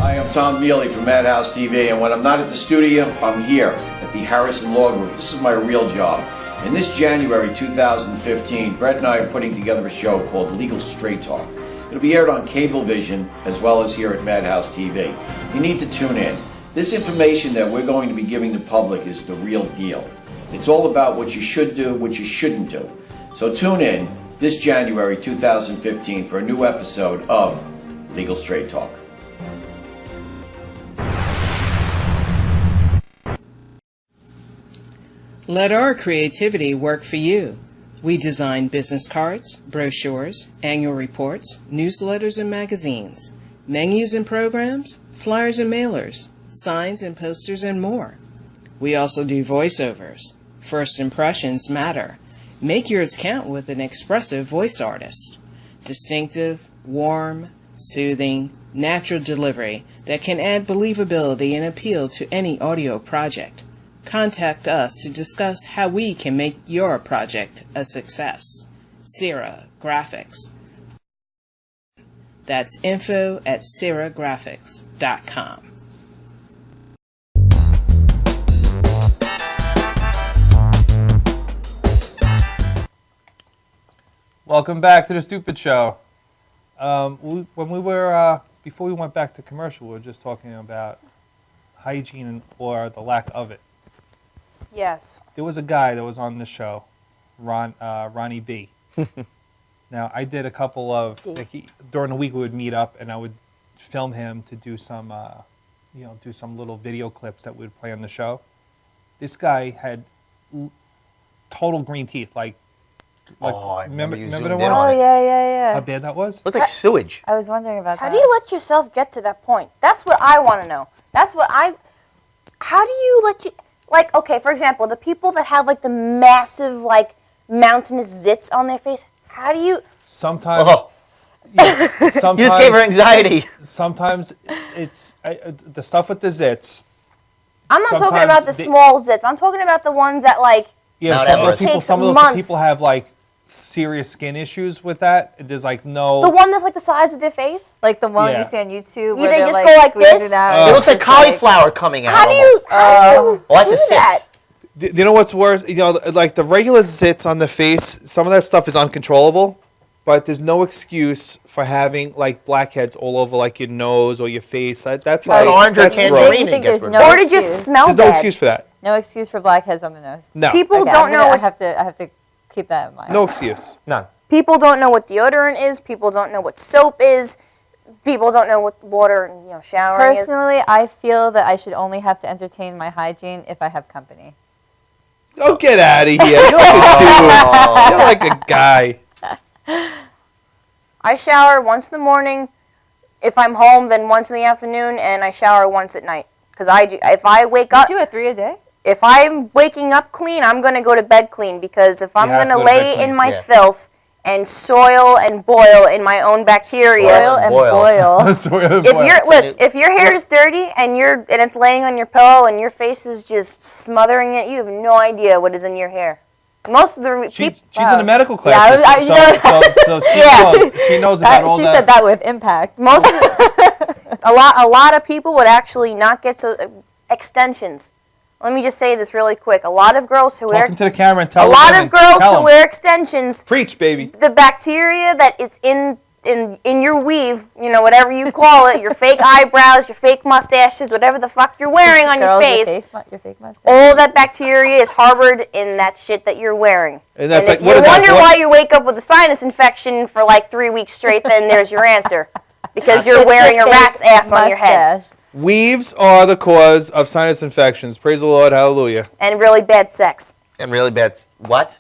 Hi, I'm Tom Mealy from Madhouse TV, and when I'm not at the studio, I'm here at the Harrison Law Group. This is my real job. And this January 2015, Brett and I are putting together a show called Legal Straight Talk. It'll be aired on Cablevision as well as here at Madhouse TV. You need to tune in. This information that we're going to be giving the public is the real deal. It's all about what you should do, what you shouldn't do. So tune in this January 2015 for a new episode of Legal Straight Talk. Let our creativity work for you. We design business cards, brochures, annual reports, newsletters and magazines, menus and programs, flyers and mailers, signs and posters and more. We also do voiceovers. First impressions matter. Make yours count with an expressive voice artist. Distinctive, warm, soothing, natural delivery that can add believability and appeal to any audio project. Contact us to discuss how we can make your project a success. Sierra Graphics. That's info@sierragraphics.com. Welcome back to the Stupid Show. When we were before we went back to commercial, we were just talking about hygiene or the lack of it. Yes. There was a guy that was on the show, Ronnie B. Now I did a couple of during the week we would meet up and I would film him to do some do some little video clips that we'd play on the show. This guy had total green teeth, like remember you the zoomed one? in on Oh it. yeah. How bad that was? Looked like sewage. I was wondering about How that. do you let yourself get to that point? That's what I want to know. How do you let you, like, okay, for example, the people that have, like, the massive, like, mountainous zits on their face, how do you... Sometimes... sometimes You just gave her anxiety. Sometimes it's the stuff with the zits. I'm not talking sometimes about the small zits. I'm talking about the ones that, like, Yeah, some of those people have, like, serious skin issues with that. There's, like, no... the one that's, like, the size of their face? Like the one Yeah. you see on YouTube They where they're just like go like squeezing this? out. It looks like cauliflower coming out. How do you Oh, that's do a cyst. that? Do you know what's worse? You know, like the regular zits on the face, some of that stuff is uncontrollable, but there's no excuse for having like blackheads all over like your nose or your face. That's like orange or that's tangerine. gross. You think there's Or no Or to excuse. just smell There's bad. no excuse for that. No excuse for blackheads on the nose. No. People Okay, don't know I what have to keep that in mind. No excuse. None. people don't know what deodorant is. People don't know what soap is. People don't know what water and showering is. Personally, I feel that I should only have to entertain my hygiene if I have company. Oh, get out of here! You're like a dude. You're like a guy. I shower once in the morning. If I'm home, then once in the afternoon, and I shower once at night. Because I do. If I wake up, You do it 3 a day? if I'm waking up clean, I'm gonna go to bed clean. Because if I'm have to gonna go to bed lay clean, in my yeah. filth and soil and boil in my own bacteria, Boil and boil. if your hair is dirty and it's laying on your pillow and your face is just smothering it, you have no idea what is in your hair. Most of the She's people, in the medical Yeah, I classes, was- I- so she Yeah. knows. She knows about all She that. said that with impact. most of a lot of people would actually not get extensions. Let me just say this really quick. A lot of girls who wear Talking to the camera and tell a lot them of girls tell who them. wear extensions, Preach, baby. the bacteria that is in your weave, whatever you call it, your fake eyebrows, your fake mustaches, whatever the fuck you're wearing on your Girls, face, your fake mustache. all that bacteria is harbored in that shit that you're wearing. And that's like, if what you is that? wonder What- why you wake up with a sinus infection for like 3 weeks straight, then there's your answer. Because you're wearing a rat's ass on your head. Mustache. Weaves are the cause of sinus infections. Praise the Lord. Hallelujah. And really bad sex. And really bad. What?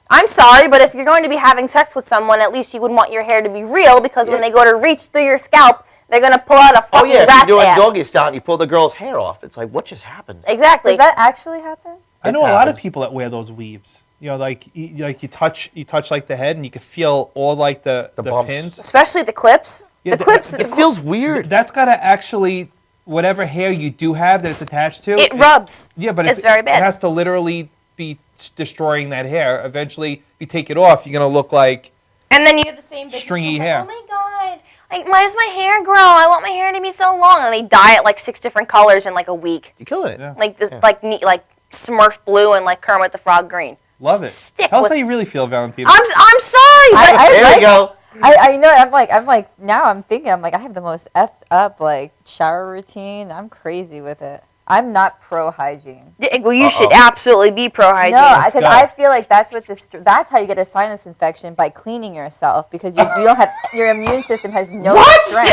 I'm sorry, but if you're going to be having sex with someone, at least you would want your hair to be real, because when they go to reach through your scalp, they're going to pull out a Oh fucking yeah, if rat's you're doing ass. doggy style and you pull the girl's hair off, it's like, what just happened? Exactly. Does that actually happen? I know It's a lot of happened. people that wear those weaves. Like you touch like the head and you can feel all like the bumps. pins. Especially the clips. Yeah, the clips. It feels weird. That's gotta actually whatever hair you do have that it's attached to. It rubs. Yeah, but It's very bad. It has to literally be destroying that hair. Eventually, if you take it off, you're gonna look like And then you have the same big stringy like, hair. oh my god! Like, why does my hair grow? I want my hair to be so long. And they dye it like 6 different colors in like a week. You're killing it. Yeah. Like this, like neat, like Smurf blue and like Kermit the Frog green. Love it. Stick Tell us with- how you really feel, Valentina. I'm sorry. But There we go. I know. I'm like now. I'm thinking. I'm like I have the most effed up like shower routine. I'm crazy with it. I'm not pro hygiene. Well, you should absolutely be pro hygiene. No, because I feel like that's what that's how you get a sinus infection, by cleaning yourself, because you don't have your immune system has no strength.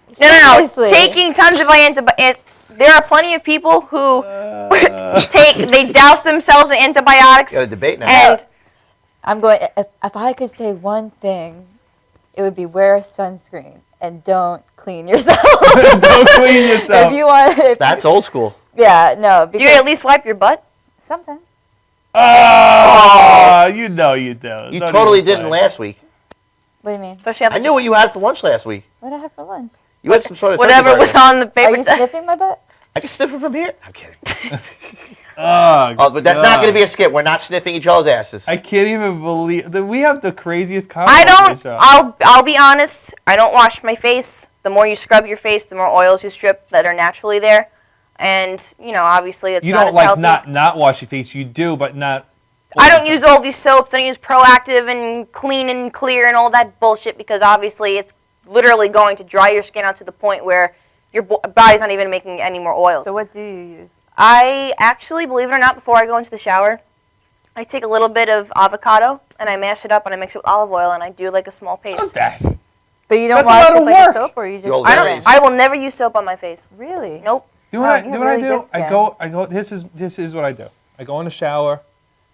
No, Seriously. taking tons of antibiotics. There are plenty of people who they douse themselves in antibiotics. Got a debate now. And I'm going. If I could say one thing it would be wear sunscreen and don't clean yourself. Don't clean yourself. If you want, That's old school. yeah, no. Do you at least wipe your butt? Sometimes. Oh, you know you do. You Don't totally even didn't play. last week. What do you mean? Especially I knew what you had for lunch last week. What did I have for lunch? You had some sort of whatever turkey was burger. on the Are paper. you sniffing my butt? I can sniff it from here. I'm kidding. Oh, Oh, but that's not going to be a skit. We're not sniffing each other's asses. I can't even believe that we have the craziest combo. I on don't. this show. I'll be honest. I don't wash my face. The more you scrub your face, the more oils you strip that are naturally there, and obviously it's You not don't as like healthy. not wash your face. You do, but not. I don't use all these soaps. I use Proactive and Clean and Clear and all that bullshit because obviously it's literally going to dry your skin out to the point where your body's not even making any more oils. So what do you use? I actually, believe it or not, before I go into the shower, I take a little bit of avocado and I mash it up and I mix it with olive oil and I do like a small paste. What's that? But you don't That's a wash lot it of with like a work. soap, or you just. You'll I Very don't. easy. I will never use soap on my face. Really? Nope. Do what I you have do. What I really do. good I skin. go. This is what I do. I go in the shower,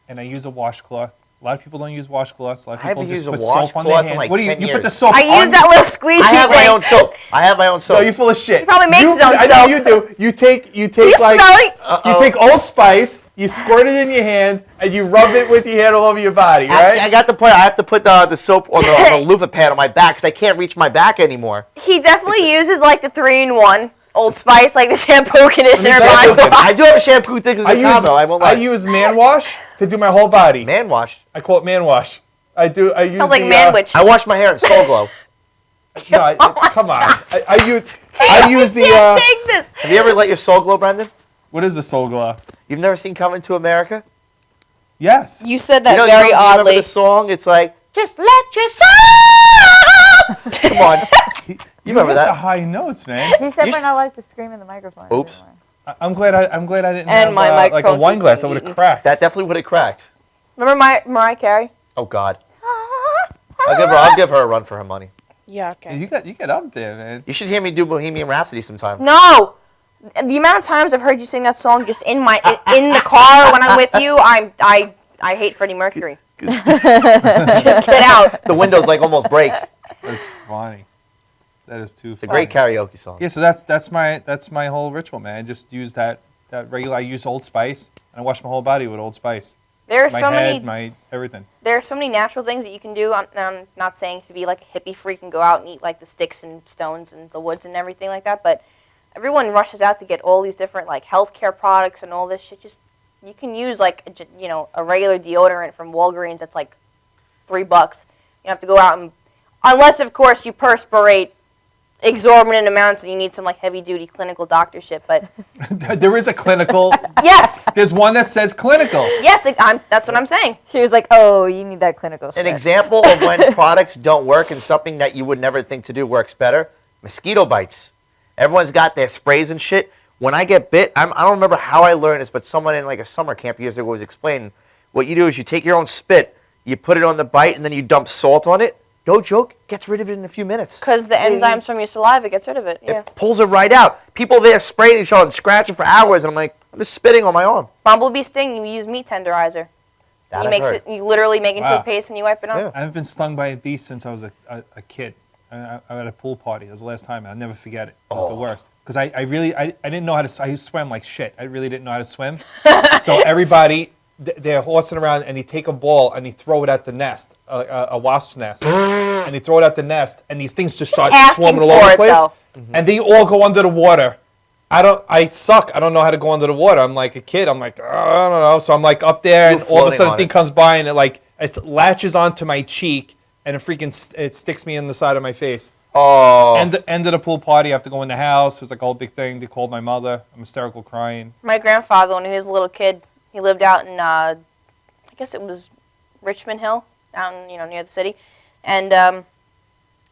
and I use a washcloth. A lot of people don't use washcloths. A lot of I people haven't just used a put soap on washcloth their in hand. like What do you? 10 You put years. the soap. I on use that little squeeze. I have my thing. own soap. I have my own soap. No, you're full of shit. He probably makes his own I know soap. you do. You take You like smell it? you take Old Spice, you squirt it in your hand, and you rub it with your hand all over your body, right? I got the point. I have to put the soap on the loofah pad on my back because I can't reach my back anymore. He definitely uses like the 3-in-1 Old Spice, like the shampoo, conditioner, Shampoo. body wash. I do have a shampoo thing as a combo. I won't lie. I use man wash to do my whole body. Man wash. I call it man wash. I use Sounds like the, manwich. I wash my hair in Soul Glow. No, come on. I use the. Take this. Have you ever let your Soul Glow, Brendan? What is the Soul Glow? You've never seen Coming to America? Yes. You said that You very remember oddly. the song? It's like, just let your soul. Come on. You remember hit the that? high notes, man. He said we're not allowed to scream in the microphone. Oops. anymore. I'm glad I didn't And have my like a microphone wine keeps glass. I being would have eaten. cracked. That definitely would have cracked. Remember Mariah Carey? Oh God. I'll give her a run for her money. Yeah, okay. You get up there, man. You should hear me do Bohemian Rhapsody sometime. No. The amount of times I've heard you sing that song just in the car when I'm with you, I hate Freddie Mercury. Just get out. The windows like almost break. That's funny. That is too It's a funny. great karaoke song. Yeah, so that's my whole ritual, man. I just use that regular. I use Old Spice. And I wash my whole body with Old Spice. There are My so head, many. my everything. There are so many natural things that you can do. I'm not saying to be like a hippie freak and go out and eat like the sticks and stones and the woods and everything like that, but everyone rushes out to get all these different like healthcare products and all this shit. Just you can use like a regular deodorant from Walgreens that's like $3. You have to go out and unless of course you perspirate exorbitant amounts and you need some like heavy duty clinical doctor shit. But There is a clinical. yes, There's one that says clinical. yes, that's what I'm saying. She was like, "Oh, you need that clinical shit." An example of when products don't work and something that you would never think to do works better: mosquito bites. Everyone's got their sprays and shit. When I get bit, I don't remember how I learned this, but someone in like a summer camp years ago was explaining. What you do is you take your own spit, you put it on the bite, and then you dump salt on it. No joke, gets rid of it in a few minutes. Because the enzymes from your saliva gets rid of it. Yeah. It pulls it right out. People there spraying each other and scratching for hours, and I'm like, I'm just spitting on my arm. Bumblebee sting, you use meat tenderizer. That You I've mix heard. it. You literally make it into Wow. a paste and you wipe it on. Yeah. I've been stung by a bee since I was a kid. I at a pool party. It was the last time. I'll never forget it. It was the worst. Because I didn't know how to, I swam like shit. I really didn't know how to swim. So everybody, they're horsing around and they take a ball and they throw it at the nest, a wasp's nest. And they throw it at the nest and these things just start asking swarming all over for the it, place. though. And they all go under the water. I suck. I don't know how to go under the water. I'm like a kid. I'm like, I don't know. So I'm like up there and all of a sudden a thing comes by and it latches onto my cheek and it sticks me in the side of my face. Oh. End of the pool party. I have to go in the house. It was like a whole big thing. They called my mother. I'm hysterical crying. My grandfather, when he was a little kid, he lived out in, I guess it was Richmond Hill, out in, near the city. And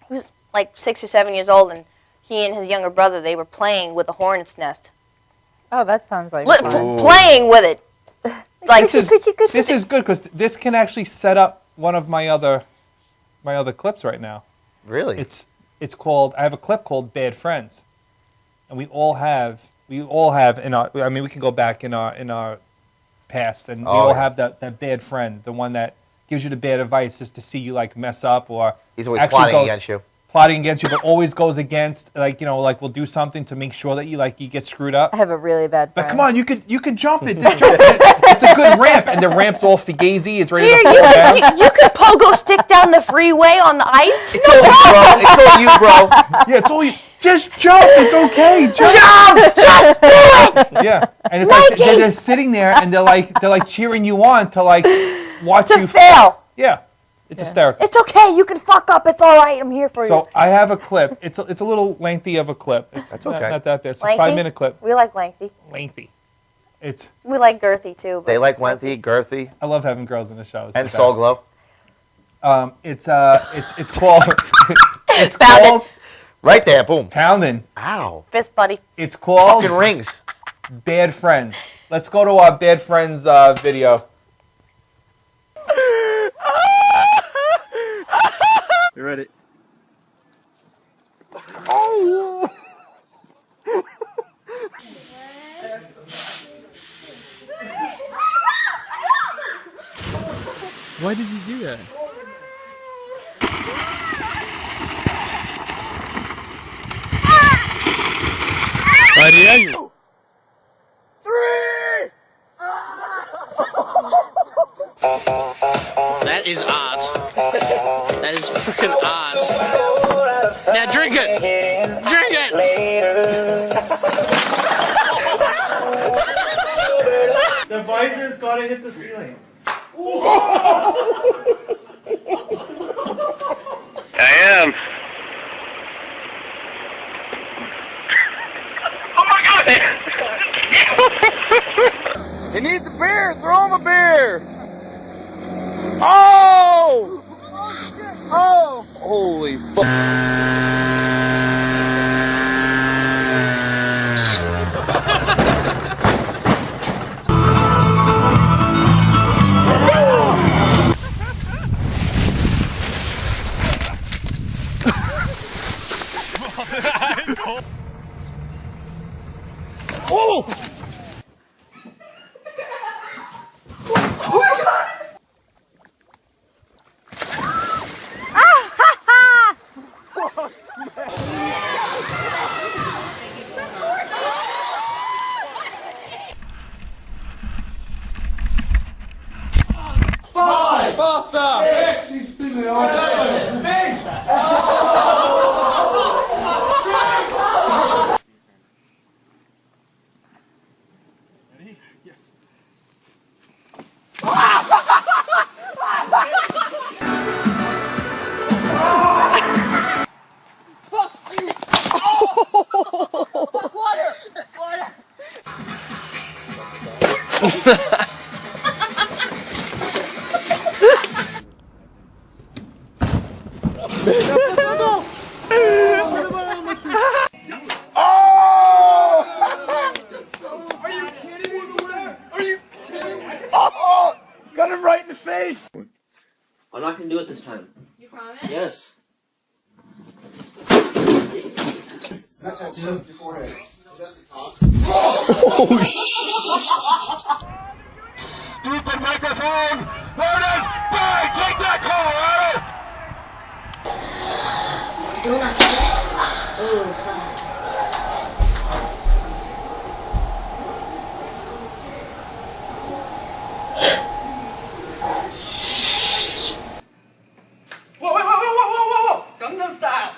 he was like 6 or 7 years old, and he and his younger brother, they were playing with a hornet's nest. Oh, that sounds like Li- fun. playing with it. Like, This is good because this can actually set up one of my other clips right now. Really? It's called. I have a clip called "Bad Friends," and we all have in our. We can go back in our past, and we all have that bad friend, the one that gives you the bad advice is to see you like mess up, or He's always actually plotting goes- against you. plotting against you, but always goes against, like, you know, like will do something to make sure that you get screwed up. I have a really bad friend. Like, come on, you could jump it. Just jump it. It's a good ramp, and the ramp's all fugazi. It's ready Here, to fall down. you could pogo stick down the freeway on the ice. It's all you, bro. It's all you, bro. Yeah, it's all you. Just jump. It's okay. Jump! Just do it! Yeah, and it's like Mikey! they're just sitting there, and they're like cheering you on to like watch To you fail. Yeah, it's hysterical. It's okay. You can fuck up. It's all right. I'm here for you. So I have a clip. It's a little lengthy of a clip. It's That's not, okay. not that bad. It's a Lengthy? 5-minute clip. We like lengthy. Lengthy. It's. We like girthy too. But They like lengthy, girthy, I love having girls in the show. It's and the soul best. glow. It's called. It's Found it. called Right there, boom. Pounding. Ow. Fist buddy. It's called Fucking rings. Bad Friends. Let's go to our Bad Friends video. You ready? Oh! Why did you do that? Why did you? That is art. That is freaking art. Now drink it. Drink it. The visor's got to hit the ceiling. I am. Oh my god! He needs a beer. Throw him a beer. Oh! Oh! Holy fuck. Oh! Five! Faster! Water! Water! Are you kidding me? Are you kidding me? Oh! Got him right in the face! I'm not gonna do it this time. You promise? Yes. Oh, shit! Stupid microphone! There it is! Bang! Take that call, alright? Do not say. Oh, sorry. Whoa, whoa, whoa, whoa, whoa, whoa, whoa! Gangnam Style!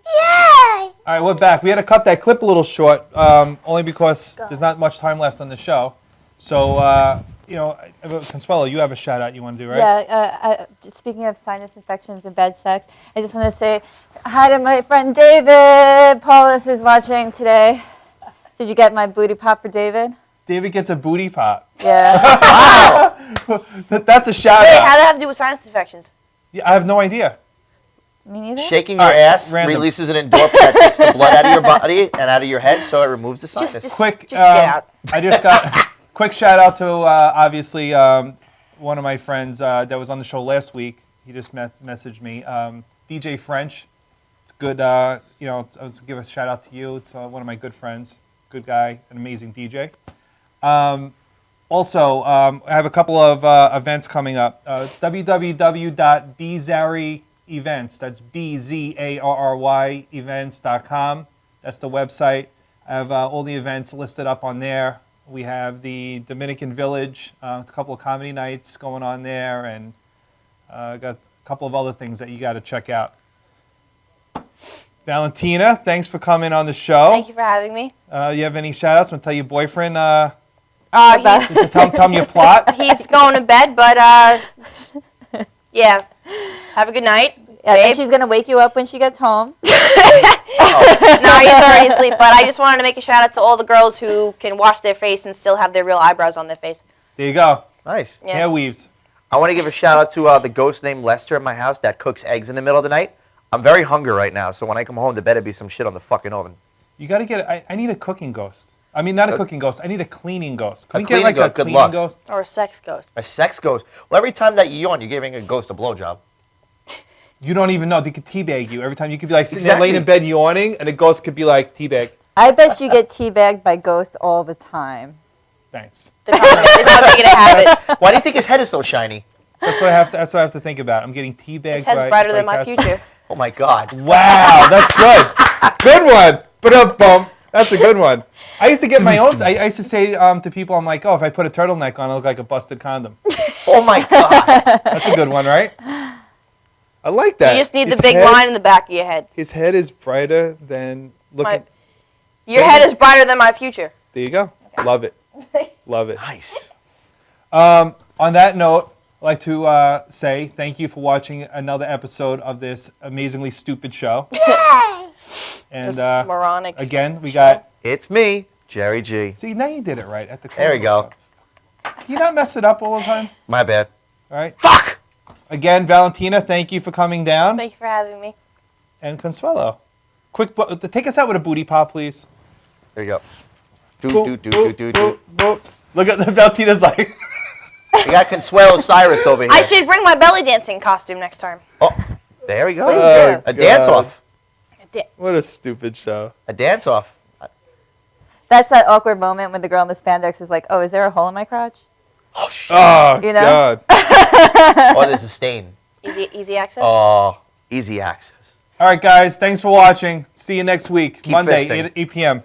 Yay! All right, we're back. We had to cut that clip a little short, only because there's not much time left on the show. So, you know, Consuelo, you have a shout out you want to do, right? Yeah, speaking of sinus infections and bad sex, I just want to say hi to my friend David. Paulus is watching today. Did you get my booty pop for David? David gets a booty pop. Yeah. That's a shout Wait, out. how does that have to do with sinus infections? Yeah, I have no idea. Me neither. Shaking your ass releases an endorphin that takes the blood out of your body and out of your head, so it removes the sinus. Quick, I just got quick shout out to obviously one of my friends that was on the show last week. He just messaged me, DJ French. It's good. You know, I was give a shout out to you. It's one of my good friends, good guy, an amazing DJ. Also, I have a couple of events coming up. www.bzary events. That's BZARRY events.com. That's the website. I have all the events listed up on there. We have the Dominican Village, a couple of comedy nights going on there, and got a couple of other things that you got to check out. Valentina, thanks for coming on the show. Thank you for having me. You have any shout outs? Want to tell your boyfriend? He's tell him your plot. He's going to bed, but just, yeah. Have a good night. Yeah, and she's gonna wake you up when she gets home. No, he's already asleep. But I just wanted to make a shout out to all the girls who can wash their face and still have their real eyebrows on their face. There you go. Nice. Yeah. Hair weaves. I want to give a shout out to the ghost named Lester at my house that cooks eggs in the middle of the night. I'm very hungry right now, so when I come home, there better be some shit on the fucking oven. You got to get. I need a cooking ghost. I mean, not a cooking ghost. I need a cleaning ghost. Can A we get like cleaning a ghost, good cleaning luck. ghost? Or a sex ghost. A sex ghost. Well, every time that you yawn, you're giving a ghost a blowjob. You don't even know. They could teabag you every time. You could be like sitting there laying in bed yawning, and a ghost could be like teabag. I bet you get teabagged by ghosts all the time. Thanks. They're probably making it a habit. Why do you think his head is so shiny? That's what I have to. That's what I have to think about. I'm getting teabagged. His head's brighter than my Casper. future. Oh my God. Wow, that's good. Good one. Ba-dum-bum. That's a good one. I used to get my own. I used to say to people, I'm like, oh, if I put a turtleneck on, I look like a busted condom. Oh my God. That's a good one, right? I like that. You just need His the big head- line in the back of your head. His head is brighter than looking. Your head is brighter than my future. There you go. Love it. Love it. Nice. On that note, I'd like to say thank you for watching another episode of this amazingly stupid show. And This moronic again, we got. It's me, Jerry G. See, now you did it right at the. There we go. Do you not mess it up all the time? My bad. All right. Fuck. Again, Valentina, thank you for coming down. Thank you for having me. And Consuelo, quick, take us out with a booty pop, please. There you go. Do. Look at the Valentina's like. We got Consuelo Cyrus over here. I should bring my belly dancing costume next time. Oh, there we go. Oh, A dance God. off. What a stupid show. A dance off. That's that awkward moment when the girl in the spandex is like, "Oh, is there a hole in my crotch?" Oh, You know? God. Oh, there's a stain. Easy access. Oh, easy access. All right, guys. Thanks for watching. See you next week, Keep Monday, fisting. 8 p.m.